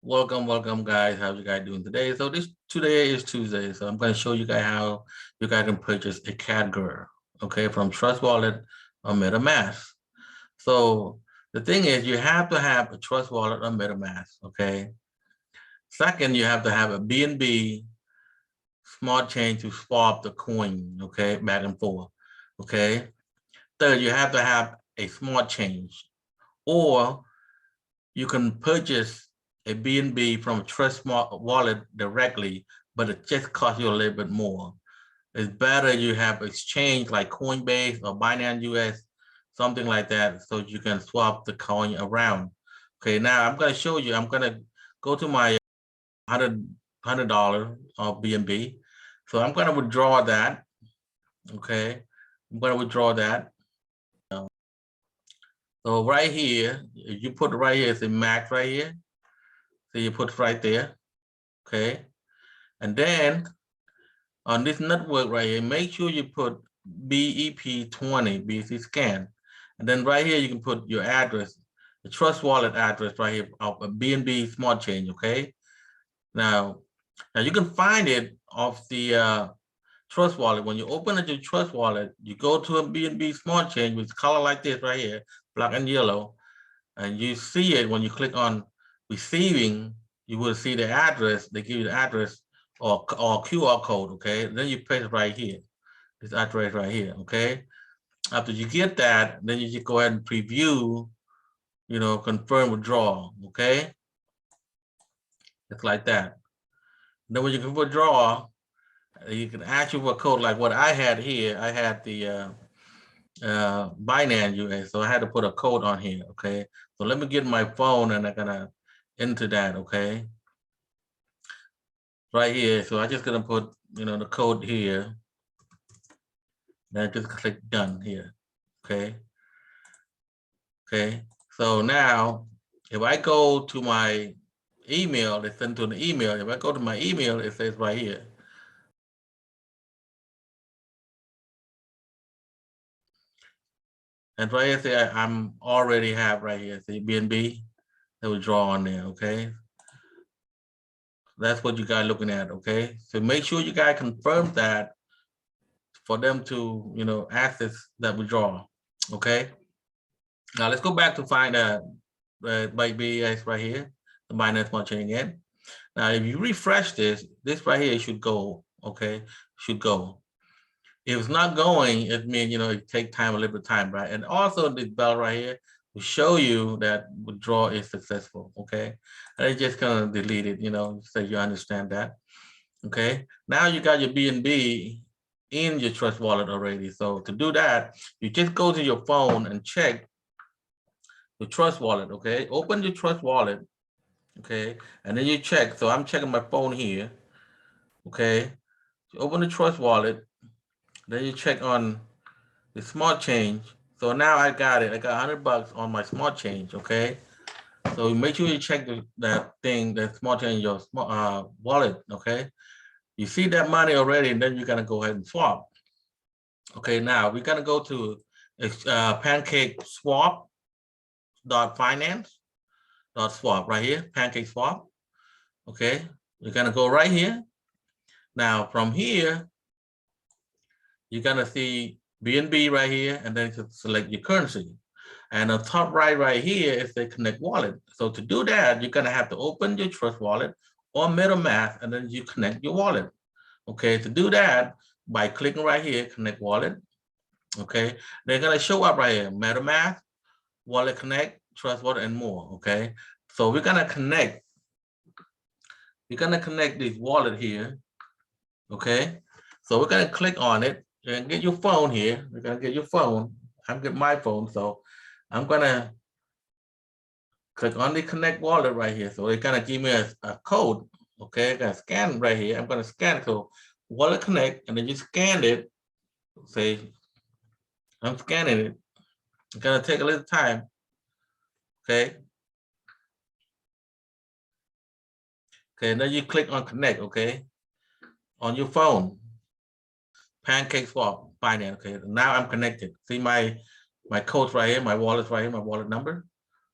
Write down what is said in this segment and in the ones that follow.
Welcome guys. How you guys doing today? So today is Tuesday. So I'm going to show you guys how you guys can purchase a CatGirl, okay, from Trust Wallet or MetaMask. So the thing is, you have to have a Trust Wallet or MetaMask, okay. Second, you have to have a BNB smart chain to swap the coin, okay, back and forth, okay. Third, you have to have a smart chain, or you can purchase a BNB from a Trust Wallet directly, but it just costs you a little bit more. It's better you have exchange like Coinbase or Binance US, something like that, so you can swap the coin around. Okay, now I'm going to show you. I'm going to go to my $100 of BNB. So I'm going to withdraw that. Okay, I'm going to withdraw that. So right here, you put right here, it's a max right here. So you put right there, okay? And then on this network right here, make sure you put BEP20, BC scan. And then right here, you can put your address, the Trust Wallet address right here of a BNB Smart Chain, okay? Now you can find it off the Trust Wallet. When you open up your Trust Wallet, you go to a BNB Smart Chain with color like this right here, black and yellow, and you see it when you click on receiving. You will see the address. They give you the address or QR code, okay? Then you paste it right here, this address right here, okay? After you get that, then you just go ahead and preview, confirm withdrawal, okay? It's like that. Then when you can withdraw, you can ask you for a code like what I had here. I had the Binance US, so I had to put a code on here, okay? So let me get my phone and I'm gonna enter that, okay? Right here, so I'm just gonna put, the code here. Then just click done here, okay? Okay, so now if I go to my email, it's sent to the email. If I go to my email, it says right here. And right here, say I'm already have right here, see BNB, that will draw on there, okay? That's what you guys looking at, okay? So make sure you guys confirm that for them to, access that withdrawal, okay? Now let's go back to find ByteBS right here, the Binance Smart Chain again. Now, if you refresh this right here should go, okay? Should go. If it's not going, it means, it take time, a little bit of time, right? And also this bell right here will show you that withdrawal is successful, okay? And it's just gonna delete it, so you understand that, okay? Now you got your BNB in your Trust Wallet already. So to do that, you just go to your phone and check the Trust Wallet, okay? Open your Trust Wallet, okay? And then you check. So I'm checking my phone here, okay? You open the Trust Wallet, then you check on the Smart Change. So now I got it. I got $100 on my Smart Change, okay? So make sure you check that Smart Change, your wallet, okay? You see that money already, and then you're gonna go ahead and swap. Okay, now we're gonna go to Pancake Swap.finance.swap right here, Pancake Swap. Okay, you're gonna go right here. Now from here, you're gonna see BNB right here, and then you select your currency. And on top right here is the Connect Wallet. So to do that, you're gonna have to open your Trust Wallet or MetaMask, and then you connect your wallet. Okay, to do that, by clicking right here, Connect Wallet. Okay, they're gonna show up right here, MetaMask, Wallet Connect, Trust Wallet, and more. Okay, so we're gonna connect this wallet here. Okay, so we're gonna click on it and get your phone here. We're gonna get your phone. I'm getting my phone, so I'm gonna click on the Connect Wallet right here. So it's gonna give me a code. Okay, I'm gonna scan right here. I'm gonna scan, so Wallet Connect, and then you scan it. Say, I'm scanning it. It's gonna take a little time. Okay. Okay, and then you click on Connect, okay, on your phone. Pancake Swap, Binance, okay. Now I'm connected. See my code right here, my wallet's right here, my wallet number,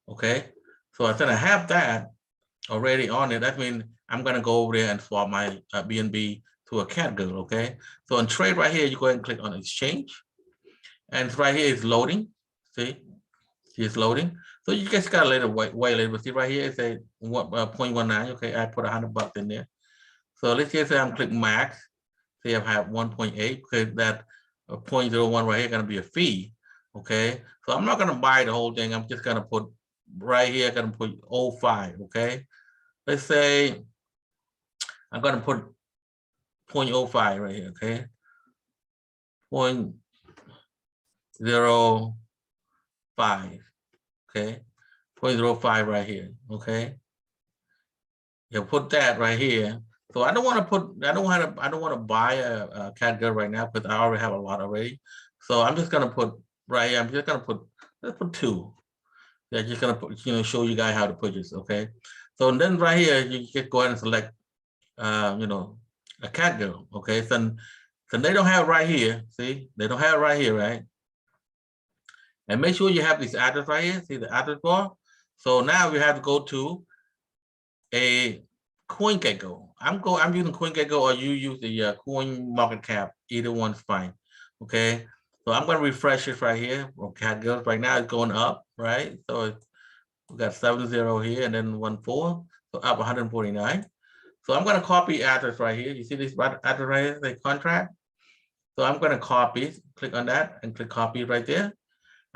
okay. So I said I have that. already on it, that means I'm going to go over there and swap my BNB to a CatGirl. Okay, so on trade right here, you go ahead and click on exchange, and right here is loading. See, it's loading. So you just gotta let it wait a little bit. See right here, it's a 0.19. Okay, I put $100 in there. So let's just say I'm clicking max. See, I have 1.8 because that 0.01 right here gonna be a fee. Okay, so I'm not gonna buy the whole thing. I'm just gonna put right here. I'm gonna put 0.05. Okay, let's say I'm gonna put 0.05 right here. Okay, 0.05. Okay, 0.05 right here. Okay. You put that right here. So I don't want to buy a CatGirl right now because I already have a lot already. So I'm just gonna put right here. I'm just gonna put, let's put 2. Yeah, just gonna put, show you guys how to put this. Okay. So then right here you just go ahead and select a CatGirl. Okay. So they don't have it right here. See, they don't have it right here, right? And make sure you have this address right here. See the address bar. So now we have to go to a CoinGecko. I'm using CoinGecko, or you use the Coin Market Cap. Either one's fine. Okay. So I'm going to refresh it right here. Okay, girls, right now it's going up, right? So we got 70 here and then 14. So up 149. So I'm going to copy address right here. You see this address right here, the contract. So I'm going to copy. Click on that and click copy right there.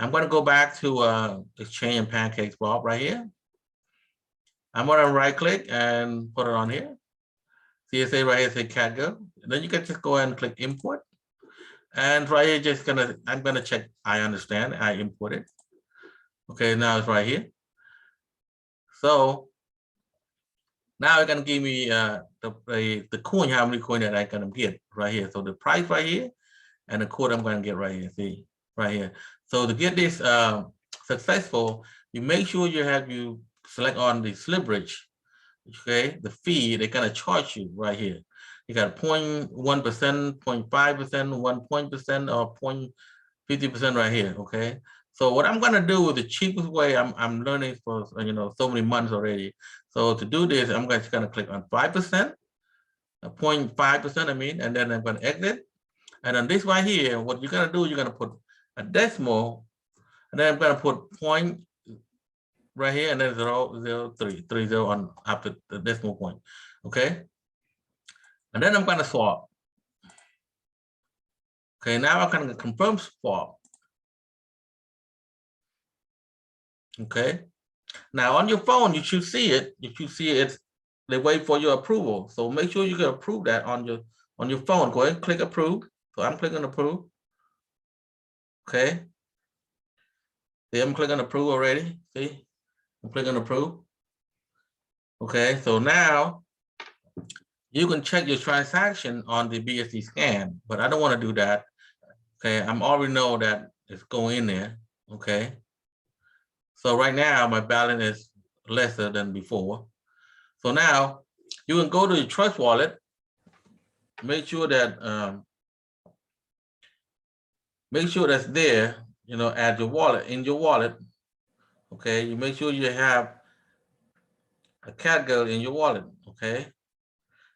I'm going to go back to Exchange and Pancake Swap right here. I'm going to right click and put it on here. CSA right here, say CatGirl. Then you can just go ahead and click import. And right here, I'm gonna check, I understand, I import it. Okay, now it's right here. So now it's gonna give me the coin, how many coin that I can get right here. So the price right here and the code I'm gonna get right here, see, right here. So to get this successful, you make sure you select on the slippage. Okay, the fee they're gonna charge you right here. You got 0.1%, 0.5%, 1% or 0.50% right here. Okay, so what I'm gonna do, the cheapest way, I'm learning for so many months already. So to do this, I'm just gonna click on 5%, 0.5%, I mean, and then I'm gonna exit. And then this right here, what you're gonna do, you're gonna put a decimal, and then I'm gonna put point right here, and then 0.00330 on after the decimal point. Okay, and then I'm going to swap. Okay, now I'm going to confirm swap. Okay, now on your phone you should see it. If you see it, they wait for your approval. So make sure you can approve that on your phone. Go ahead and click approve. So I'm clicking approve. Okay, see, I'm clicking approve already. See, I'm clicking approve. Okay, so now you can check your transaction on the BSC scan, but I don't want to do that. Okay, I'm already know that it's going in there. Okay, so right now my balance is lesser than before. So now you can go to your Trust Wallet. Make sure that that's there. Add your wallet in your wallet. Okay, you make sure you have a CatGirl in your wallet. Okay,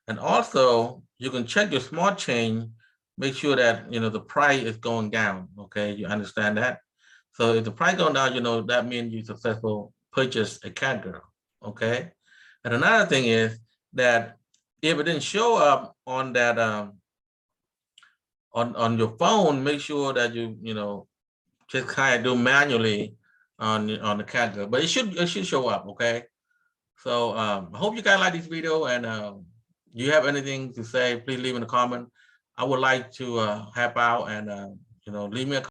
and also you can check your smart chain. Make sure that the price is going down. Okay, you understand that. So if the price going down, that means you successful purchase a CatGirl. Okay, and another thing is that if it didn't show up on that on your phone, make sure that you just kind of do manually on the CatGirl, but it should show up. Okay, so I hope you guys like this video, and you have anything to say, please leave in the comment. I would like to help out, and leave me a